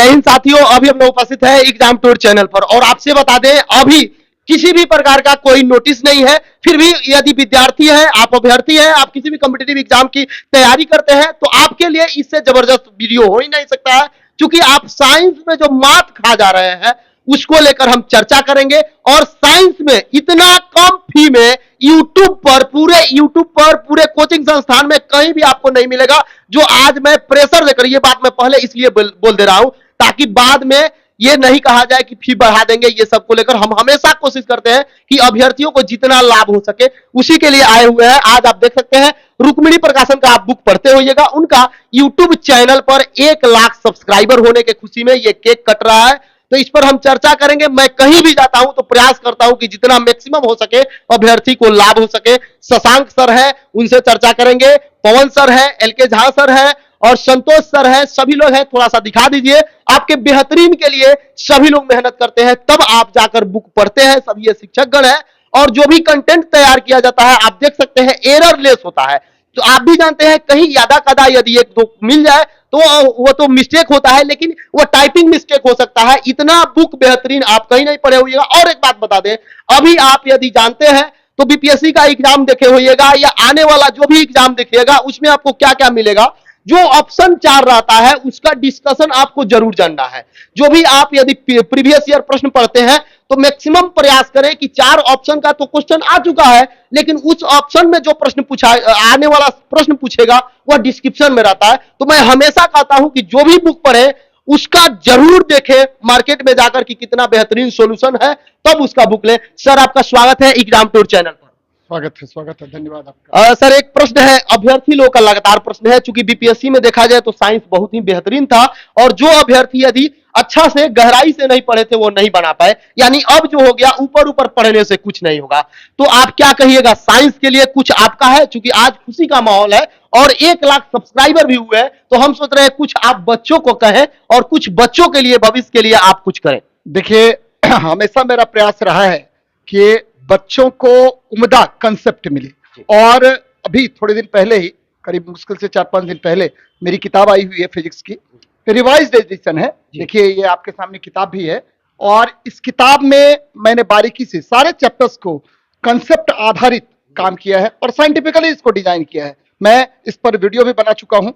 जय हिंद साथियों, अभी हम लोग उपस्थित है एग्जाम टूर चैनल पर और आपसे बता दें अभी किसी भी प्रकार का कोई नोटिस नहीं है। फिर भी यदि विद्यार्थी है, आप अभ्यर्थी हैं, आप किसी भी कॉम्पिटिटिव एग्जाम की तैयारी करते हैं तो आपके लिए इससे जबरदस्त वीडियो हो ही नहीं सकता है, क्योंकि आप साइंस में जो मात खा जा रहे हैं उसको लेकर हम चर्चा करेंगे। और साइंस में इतना कम फी में यूट्यूब पर पूरे कोचिंग संस्थान में कहीं भी आपको नहीं मिलेगा, जो आज मैं प्रेशर देकर, ये बात मैं पहले इसलिए बोल दे रहा हूं ताकि बाद में ये नहीं कहा जाए कि फी बढ़ा देंगे। ये सब को लेकर हम हमेशा कोशिश करते हैं कि अभ्यर्थियों को जितना लाभ हो सके उसी के लिए आए हुए हैं। आज आप देख सकते हैं रुक्मिणी प्रकाशन का आप बुक पढ़ते होइएगा, उनका यूट्यूब चैनल पर 1 लाख सब्सक्राइबर होने के खुशी में ये केक कट रहा है, तो इस पर हम चर्चा करेंगे। मैं कहीं भी जाता हूं तो प्रयास करता हूं कि जितना मैक्सिमम हो सके अभ्यर्थी को लाभ हो सके। शशांक सर है, उनसे चर्चा करेंगे, पवन सर है, एलके झा सर है और संतोष सर है, सभी लोग हैं। थोड़ा सा दिखा दीजिए, आपके बेहतरीन के लिए सभी लोग मेहनत करते हैं, तब आप जाकर बुक पढ़ते हैं। सभी ये शिक्षकगण है और जो भी कंटेंट तैयार किया जाता है आप देख सकते हैं एररलेस होता है। तो आप भी जानते हैं कहीं यादा कदा यदि एक दो मिल जाए तो वो तो मिस्टेक होता है, लेकिन वो टाइपिंग मिस्टेक हो सकता है। इतना बुक बेहतरीन आप कहीं नहीं पढ़े होइएगा। और एक बात बता दें, अभी आप यदि जानते हैं तो बीपीएससी का एग्जाम देखे होइएगा या आने वाला जो भी एग्जाम देखिएगा उसमें आपको क्या क्या मिलेगा। जो ऑप्शन 4 रहता है उसका डिस्कशन आपको जरूर जानना है। जो भी आप यदि प्रीवियस ईयर प्रश्न पढ़ते हैं तो मैक्सिमम प्रयास करें कि 4 ऑप्शन का तो क्वेश्चन आ चुका है, लेकिन उस ऑप्शन में जो प्रश्न पूछा आने वाला प्रश्न पूछेगा वह डिस्क्रिप्शन में रहता है। तो मैं हमेशा कहता हूं कि जो भी बुक पढ़े उसका जरूर देखें मार्केट में जाकर कि कितना बेहतरीन सॉल्यूशन है, तब उसका बुक ले। सर आपका स्वागत है एग्जाम टूर चैनल पर। स्वागत है, धन्यवाद आपका। सर एक प्रश्न है, अभ्यर्थी लोग का लगातार प्रश्न है, चूंकि बीपीएससी में देखा जाए तो साइंस बहुत ही बेहतरीन था और जो अभ्यर्थी यदि अच्छा से गहराई से नहीं पढ़े थे वो नहीं बना पाए, यानी अब जो हो गया ऊपर ऊपर पढ़ने से कुछ नहीं होगा। तो आप क्या कहिएगा, साइंस के लिए कुछ आपका है? चूंकि आज खुशी का माहौल है और 1 लाख सब्सक्राइबर भी हुए हैं, तो हम सोच रहे हैं कुछ आप बच्चों को कहें और कुछ बच्चों के लिए भविष्य के लिए आप कुछ करें। देखिए, हमेशा मेरा प्रयास रहा है कि बच्चों को उम्दा कंसेप्ट मिले, और अभी थोड़े दिन पहले ही, करीब मुश्किल से 4-5 दिन पहले मेरी किताब आई हुई है फिजिक्स की, रिवाइज्ड एडिशन है। देखिए ये आपके सामने किताब भी है और इस किताब में मैंने बारीकी से सारे चैप्टर्स को कंसेप्ट आधारित काम किया है और साइंटिफिकली इसको डिजाइन किया है। मैं इस पर वीडियो भी बना चुका हूं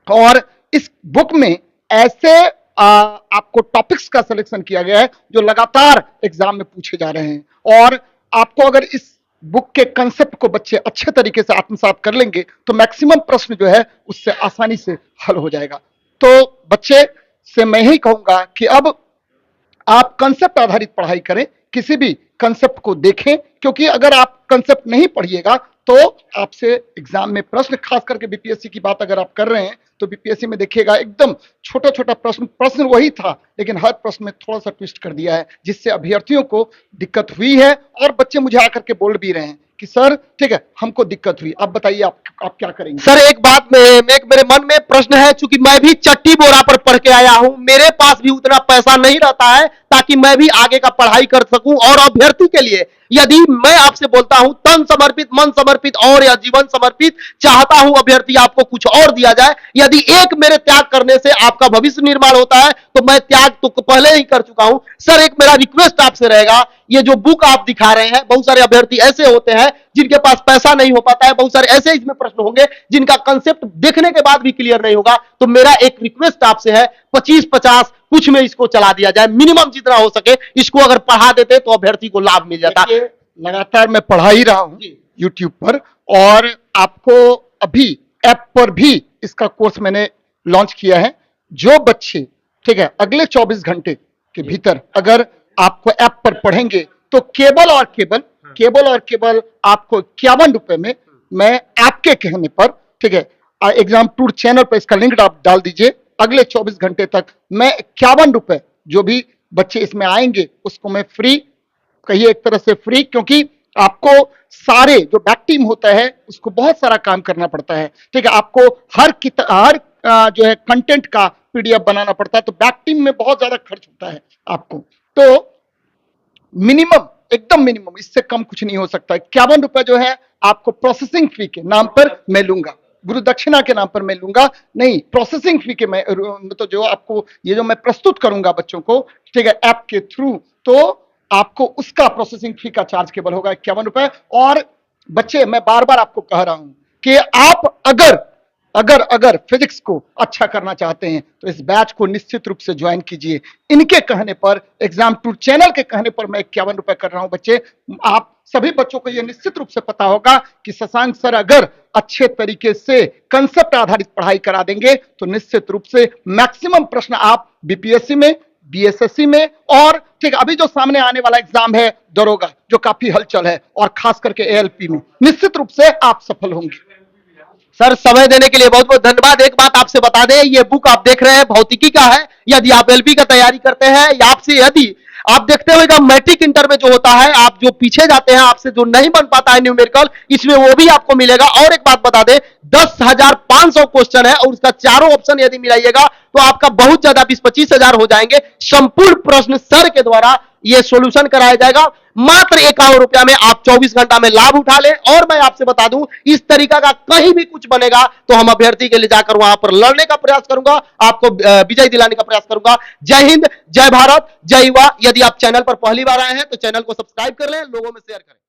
और इस बुक में ऐसे आपको टॉपिक्स का सिलेक्शन किया गया है जो लगातार एग्जाम में पूछे जा रहे हैं, और आपको अगर इस बुक के कंसेप्ट को बच्चे अच्छे तरीके से आत्मसात कर लेंगे तो मैक्सिमम प्रश्न जो है उससे आसानी से हल हो जाएगा। तो बच्चे से मैं ही कहूंगा कि अब आप कंसेप्ट आधारित पढ़ाई करें, किसी भी कंसेप्ट को देखें, क्योंकि अगर आप कंसेप्ट नहीं पढ़िएगा तो आपसे एग्जाम में प्रश्न, खास करके बीपीएससी की बात अगर आप कर रहे हैं तो बीपीएससी में देखिएगा एकदम छोटा छोटा प्रश्न वही था, लेकिन हर प्रश्न में थोड़ा सा ट्विस्ट कर दिया है, जिससे अभ्यर्थियों को दिक्कत हुई है। और बच्चे मुझे आकर के बोल भी रहे हैं कि सर ठीक है हमको दिक्कत हुई, अब बताइए आप क्या करेंगे। सर एक बात में मेरे मन में प्रश्न है, चूंकि मैं भी चट्टी बोरा पर पढ़ के आया हूं, मेरे पास भी उतना पैसा नहीं रहता है ताकि मैं भी आगे का पढ़ाई कर सकूं। और अभ्यर्थी के लिए यदि मैं आपसे बोलता हूं तन समर्पित, मन समर्पित और या जीवन समर्पित, चाहता हूं अभ्यर्थी आपको कुछ और दिया जाए। यदि एक मेरे त्याग करने से आपका भविष्य निर्माण होता है तो मैं त्याग तो पहले ही कर चुका हूं। सर एक मेरा रिक्वेस्ट आपसे रहेगा, ये जो बुक आप दिखा रहे हैं, बहुत सारे अभ्यर्थी ऐसे होते हैं जिनके पास पैसा नहीं हो पाता है, बहुत सारे ऐसे इसमें प्रश्न होंगे जिनका कंसेप्ट देखने के बाद भी क्लियर नहीं होगा। तो मेरा एक रिक्वेस्ट आपसे है, 25-50 कुछ में इसको चला दिया जाए, मिनिमम जितना हो सके इसको अगर पढ़ा देते तो अभ्यर्थी को लाभ मिल जाता। लगातार मैं पढ़ा ही रहा हूं यूट्यूब पर, और आपको अभी ऐप पर भी इसका कोर्स मैंने लॉन्च किया है। जो बच्चे ठीक है अगले 24 घंटे के भीतर अगर आपको ऐप पर पढ़ेंगे तो केबल और केबल आपको 51 रुपए में, मैं आपके कहने पर ठीक है एग्जाम टूर चैनल पर इसका लिंक आप डाल दीजिए, अगले 24 घंटे तक मैं 51 रुपए जो भी बच्चे इसमें आएंगे उसको मैं फ्री, कहिए एक तरह से फ्री, क्योंकि आपको सारे जो बैक टीम होता है उसको बहुत सारा काम करना पड़ता है। ठीक है, आपको हर जो है कंटेंट का पीडीएफ बनाना पड़ता है, तो बैक टीम में बहुत ज्यादा खर्च होता है आपको। तो मिनिमम, एकदम मिनिमम, इससे कम कुछ नहीं हो सकता। 51 रुपए जो है आपको प्रोसेसिंग फी के नाम पर मैं लूंगा। गुरु दक्षिणा के नाम पर मैं लूंगा, नहीं, प्रोसेसिंग फी के मैं तो जो आपको ये जो मैं प्रस्तुत करूंगा बच्चों को, ठीक है, ऐप के थ्रू, तो आपको उसका प्रोसेसिंग फी का चार्ज केवल होगा 51 रुपए। और बच्चे, मैं बार बार आपको कह रहा हूं कि आप अगर अगर अगर फिजिक्स को अच्छा करना चाहते हैं तो इस बैच को निश्चित रूप से ज्वाइन कीजिए। इनके कहने पर, एग्जाम टूर चैनल के कहने पर मैं 51 रुपए कर रहा हूं। बच्चे, आप सभी बच्चों को यह निश्चित रूप से पता होगा कि शशांक सर अगर अच्छे तरीके से कंसेप्ट आधारित पढ़ाई करा देंगे तो निश्चित रूप से मैक्सिमम प्रश्न आप बीपीएससी में, बीएसएससी में, और ठीक अभी जो सामने आने वाला एग्जाम है दरोगा, जो काफी हलचल है, और खास करके एएलपी में, निश्चित रूप से आप सफल होंगे। सर, समय देने के लिए बहुत बहुत धन्यवाद। एक बात आपसे बता दें, ये बुक आप देख रहे हैं भौतिकी का है। यदि आप एलपी का तैयारी करते हैं या आपसे यदि आप देखते होगा मैट्रिक इंटर में जो होता है, आप जो पीछे जाते हैं, आपसे जो नहीं बन पाता है न्यूमेरिकल, इसमें वो भी आपको मिलेगा। और एक बात बता दें, 10,500 क्वेश्चन है और उसका चारों ऑप्शन यदि मिलाइएगा तो आपका बहुत ज्यादा 20-25 हजार हो जाएंगे। संपूर्ण प्रश्न सर के द्वारा ये सॉल्यूशन कराया जाएगा। मात्र 51 रुपया में आप 24 घंटा में लाभ उठा लें। और मैं आपसे बता दूं, इस तरीका का कहीं भी कुछ बनेगा तो हम अभ्यर्थी के लिए जाकर वहां पर लड़ने का प्रयास करूंगा, आपको विजय दिलाने का प्रयास करूंगा। जय हिंद, जय भारत, जय युवा। यदि आप चैनल पर पहली बार आए हैं तो चैनल को सब्सक्राइब कर लें, लोगों में शेयर करें।